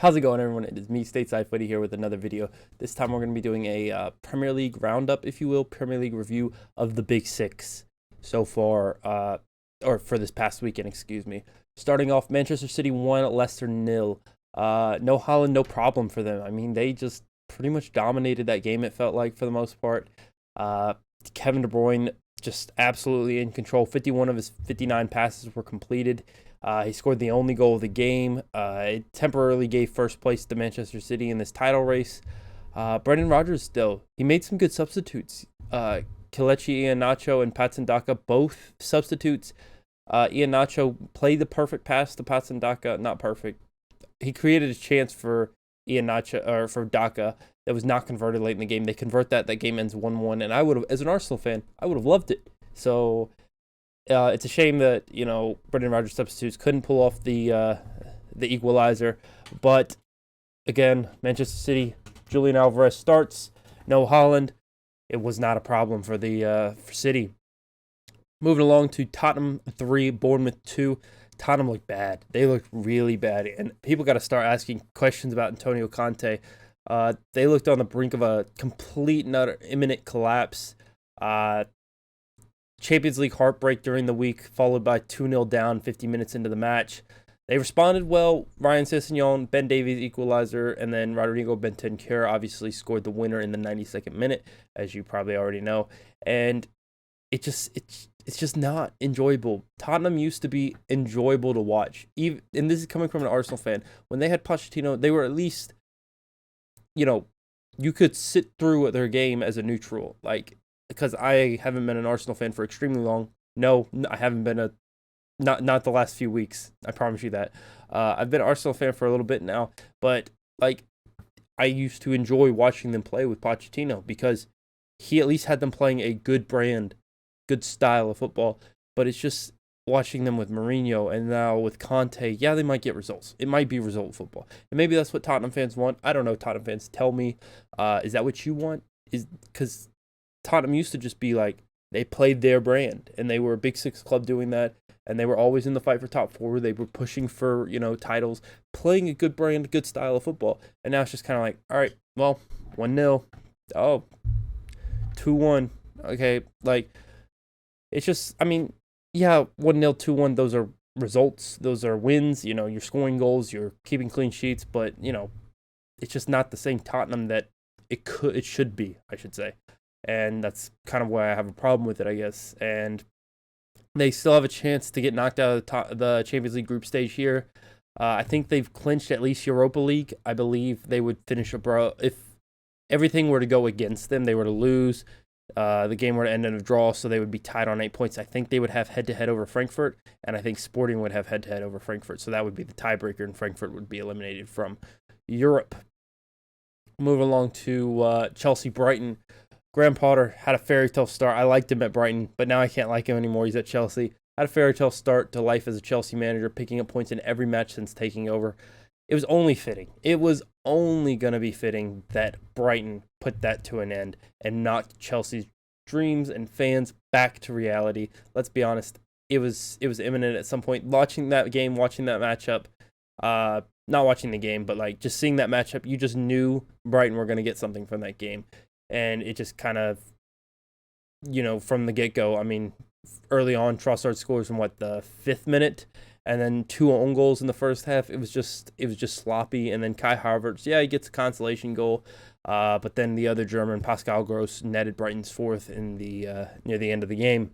How's it going, everyone? It is me, Stateside Footy, here with another video. This time we're going to be doing a Premier League roundup, if you will, Premier League review of the Big Six so far, or for this past weekend, excuse me. Starting off, Manchester City 1, Leicester 0. No Holland, no problem for them. I mean, they just pretty much dominated that game, it felt like, for the most part. Kevin De Bruyne just absolutely in control. 51 of his 59 passes were completed. He scored the only goal of the game. It temporarily gave first place to Manchester City in this title race. Brendan Rodgers still, he made some good substitutes. Kelechi Iheanacho and Patson Daka, both substitutes. Iheanacho played the perfect pass to Patson Daka, not perfect. He created a chance for Iheanacho, or for Daka, that was not converted late in the game. They convert that game ends 1-1, and I would have, as an Arsenal fan, I would have loved it. So it's a shame that, Brendan Rodgers substitutes couldn't pull off the equalizer. But again, Manchester City, Julian Alvarez starts. No Holland. It was not a problem for for City. Moving along to Tottenham 3, Bournemouth 2. Tottenham looked bad. They looked really bad. And people got to start asking questions about Antonio Conte. They looked on the brink of a complete and utter imminent collapse. Champions League heartbreak during the week, followed by 2-0 down 50 minutes into the match. They responded well. Ryan Sessegnon, Ben Davies equalizer, and then Rodrigo Bentancur obviously scored the winner in the 92nd minute, as you probably already know. And it's just not enjoyable. Tottenham used to be enjoyable to watch. Even, and this is coming from an Arsenal fan. When they had Pochettino, they were at least, you could sit through their game as a neutral. Because I haven't been an Arsenal fan for extremely long. No, I haven't been not the last few weeks. I promise you that. I've been an Arsenal fan for a little bit now, but I used to enjoy watching them play with Pochettino because he at least had them playing a good brand, good style of football. But it's just watching them with Mourinho and now with Conte. Yeah, they might get results. It might be result football, and maybe that's what Tottenham fans want. I don't know. Tottenham fans, tell me, is that what you want? Is because Tottenham used to just be they played their brand, and they were a Big Six club doing that, and they were always in the fight for top four. They were pushing for, titles, playing a good brand, good style of football. And now it's just kind of all right, well, 1-0. Oh, 2-1. Okay, it's just, yeah, 1-0, 2-1, those are results. Those are wins. You're scoring goals, you're keeping clean sheets, but, it's just not the same Tottenham that it should be, I should say. And that's kind of why I have a problem with it, I guess. And they still have a chance to get knocked out of the Champions League group stage here. I think they've clinched at least Europa League. I believe they would finish if everything were to go against them, they were to lose. The game were to end in a draw, so they would be tied on 8 points. I think they would have head-to-head over Frankfurt, and I think Sporting would have head-to-head over Frankfurt. So that would be the tiebreaker, and Frankfurt would be eliminated from Europe. Moving along to Chelsea-Brighton. Graham Potter had a fairy tale start. I liked him at Brighton, but now I can't like him anymore. He's at Chelsea. Had a fairy tale start to life as a Chelsea manager, picking up points in every match since taking over. It was only fitting. It was only going to be fitting that Brighton put that to an end and knocked Chelsea's dreams and fans back to reality. Let's be honest. It was imminent at some point. Watching that game, watching that matchup, not watching the game, but just seeing that matchup, you just knew Brighton were going to get something from that game. And it just kind of, from the get-go, early on, Trossard scores from, the 5th minute, and then 2 own goals in the first half. It was just sloppy, and then Kai Havertz, he gets a consolation goal, but then the other German, Pascal Gross, netted Brighton's 4th in the near the end of the game.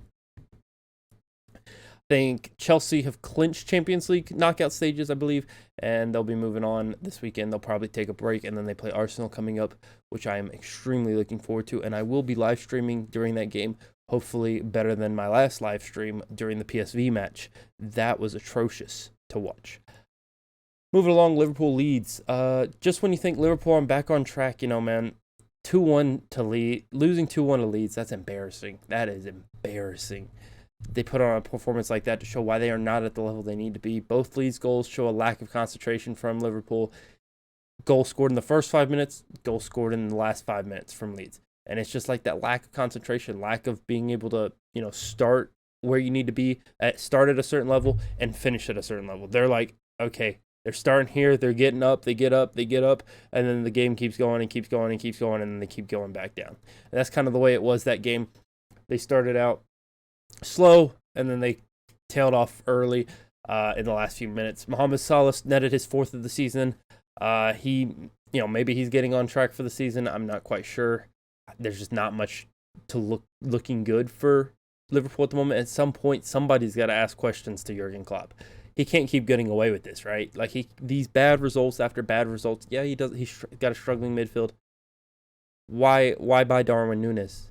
I think Chelsea have clinched Champions League knockout stages, I believe, and they'll be moving on this weekend. They'll probably take a break, and then they play Arsenal coming up, which I am extremely looking forward to, and I will be live streaming during that game, hopefully better than my last live stream during the PSV match. That was atrocious to watch. Moving along, Liverpool Leeds. Just when you think Liverpool are back on track, man, 2-1 to Leeds, losing 2-1 to Leeds, that's embarrassing. That is embarrassing. They put on a performance like that to show why they are not at the level they need to be. Both Leeds goals show a lack of concentration from Liverpool. Goal scored in the first 5 minutes, goal scored in the last 5 minutes from Leeds. And it's just that lack of concentration, lack of being able to, start where you need to be, start at a certain level and finish at a certain level. They're okay, They're starting here, they're getting up, they get up, they get up, and then the game keeps going and keeps going and keeps going, and then they keep going back down. And that's kind of the way it was that game. They started out slow, and then they tailed off early in the last few minutes. Mohamed Salah netted his 4th of the season. Maybe he's getting on track for the season. I'm not quite sure. There's just not much to looking good for Liverpool at the moment. At some point, somebody's got to ask questions to Jurgen Klopp. He can't keep getting away with this, right? Like these bad results after bad results. Yeah, he does. He's got a struggling midfield. Why buy Darwin Núñez?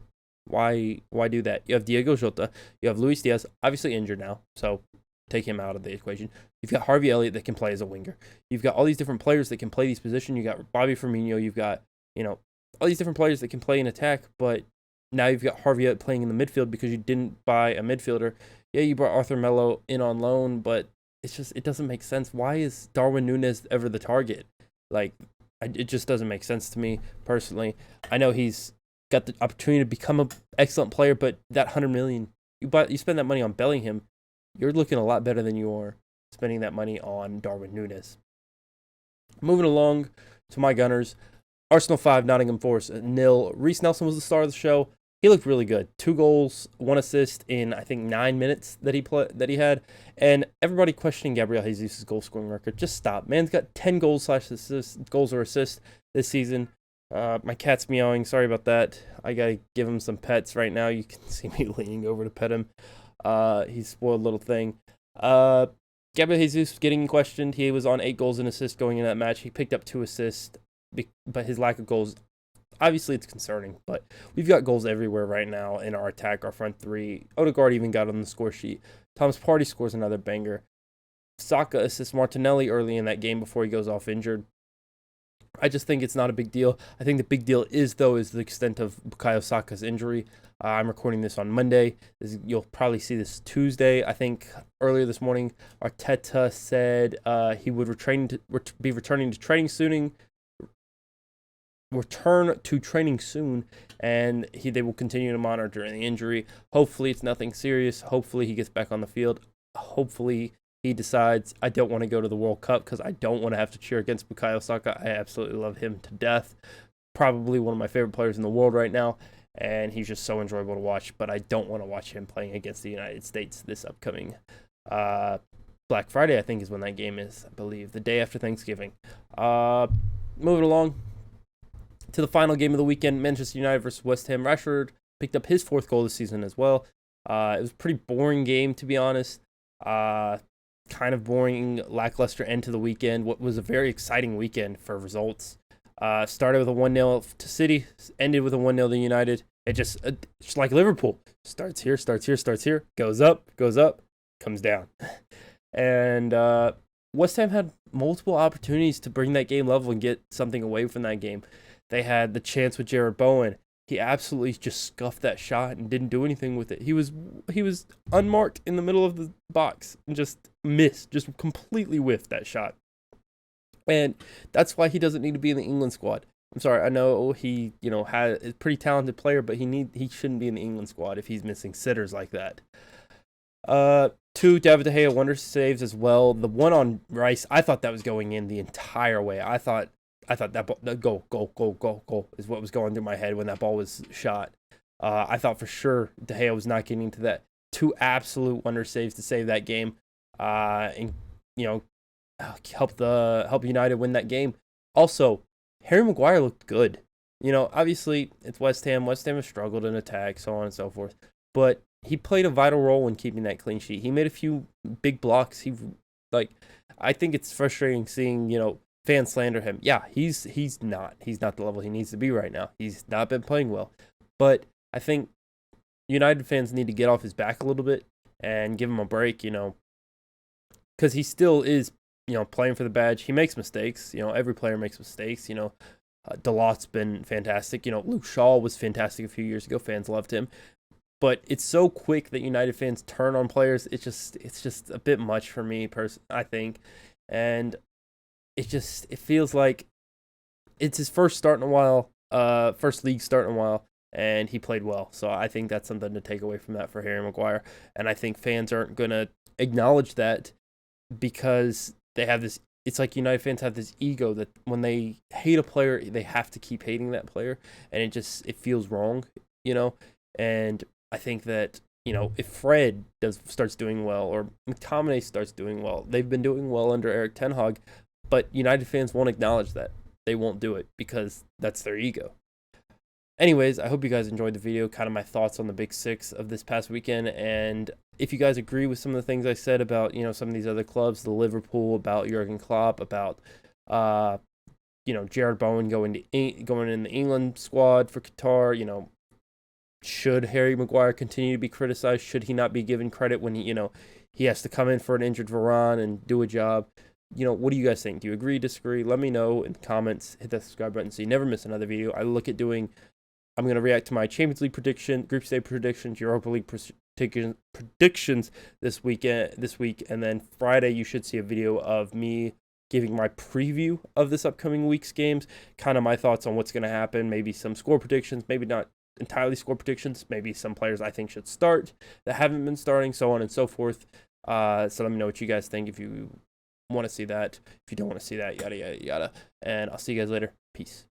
Why do that? You have Diego Jota. You have Luis Diaz, obviously injured now, so take him out of the equation. You've got Harvey Elliott that can play as a winger. You've got all these different players that can play these positions. You got Bobby Firmino. You've got all these different players that can play in attack, but now you've got Harvey Elliott playing in the midfield because you didn't buy a midfielder. Yeah, you brought Arthur Melo in on loan, but it doesn't make sense. Why is Darwin Núñez ever the target? It just doesn't make sense to me personally. I know he's got the opportunity to become an excellent player, but that $100 million, you spend that money on Bellingham, you're looking a lot better than you are spending that money on Darwin Núñez. Moving along to my Gunners, Arsenal 5, Nottingham Forest 0. Reece Nelson was the star of the show. He looked really good. 2 goals, 1 assist in, I think, 9 minutes that he had. And everybody questioning Gabriel Jesus' goal-scoring record. Just stop. Man's got 10 goals or assists this season. My cat's meowing. Sorry about that. I got to give him some pets right now. You can see me leaning over to pet him. He's a spoiled little thing. Gabriel Jesus getting questioned. He was on 8 goals and assists going in that match. He picked up 2 assists, but his lack of goals, obviously it's concerning, but we've got goals everywhere right now in our attack, our front 3. Odegaard even got on the score sheet. Thomas Partey scores another banger. Saka assists Martinelli early in that game before he goes off injured. I just think it's not a big deal. I think the big deal is the extent of Bukayo Saka's injury. I'm recording this on Monday. You'll probably see this Tuesday. I think earlier this morning, Arteta said he would be returning to training soon. And they will continue to monitor the injury. Hopefully it's nothing serious. Hopefully he gets back on the field. Hopefully he decides, I don't want to go to the World Cup because I don't want to have to cheer against Bukayo Saka. I absolutely love him to death. Probably one of my favorite players in the world right now, and he's just so enjoyable to watch, but I don't want to watch him playing against the United States this upcoming Black Friday, I think is when that game is, I believe, the day after Thanksgiving. Moving along to the final game of the weekend, Manchester United versus West Ham. Rashford picked up his 4th goal this season as well. It was a pretty boring game, to be honest. Kind of boring, lackluster end to the weekend. What was a very exciting weekend for results. Started with a 1-0 to City, ended with a 1-0 to United. It just like Liverpool. Starts here, goes up, comes down. And West Ham had multiple opportunities to bring that game level and get something away from that game. They had the chance with Jared Bowen. He absolutely just scuffed that shot and didn't do anything with it. He was unmarked in the middle of the box and just completely whiffed that shot. And that's why he doesn't need to be in the England squad. I'm sorry, I know he, is a pretty talented player, but he shouldn't be in the England squad if he's missing sitters like that. 2 David De Gea wonder saves as well. The one on Rice, I thought that was going in the entire way. I thought that ball, goal is what was going through my head when that ball was shot. I thought for sure De Gea was not getting to that. 2 absolute wonder saves to save that game, and help United win that game. Also, Harry Maguire looked good. Obviously it's West Ham. West Ham has struggled in attack, so on and so forth. But he played a vital role in keeping that clean sheet. He made a few big blocks. I think it's frustrating seeing fans slander him. Yeah, he's not the level he needs to be right now. He's not been playing well. But I think United fans need to get off his back a little bit and give him a break, because he still is, playing for the badge. He makes mistakes. Every player makes mistakes. Dalot's been fantastic. Luke Shaw was fantastic a few years ago. Fans loved him. But it's so quick that United fans turn on players. It's just a bit much for me, I think. And it feels like it's his first start in a while, first league start in a while, and he played well. So I think that's something to take away from that for Harry Maguire. And I think fans aren't going to acknowledge that because they have this it's like United fans have this ego that when they hate a player, they have to keep hating that player, and it feels wrong, you know. And I think that, you know, if Fred starts doing well, or McTominay starts doing well, they've been doing well under Eric Ten Hag, but United fans won't acknowledge that. They won't do it because that's their ego. Anyways, I hope you guys enjoyed the video, kind of my thoughts on the Big Six of this past weekend. And if you guys agree with some of the things I said about, you know, some of these other clubs, the Liverpool, about Jurgen Klopp, about, you know, Jared Bowen going in the England squad for Qatar, you know, should Harry Maguire continue to be criticized? Should he not be given credit when he has to come in for an injured Varane and do a job? You know, what do you guys think? Do you agree, disagree? Let me know in the comments. Hit that subscribe button so you never miss another video. I'm going to react to my Champions League prediction, Group Stage predictions, Europa League predictions this week, and then Friday you should see a video of me giving my preview of this upcoming week's games, kind of my thoughts on what's going to happen, maybe some score predictions, maybe not entirely score predictions, maybe some players I think should start that haven't been starting, so on and so forth. So let me know what you guys think, if you want to see that, if you don't want to see that, yada, yada, yada. And I'll see you guys later. Peace.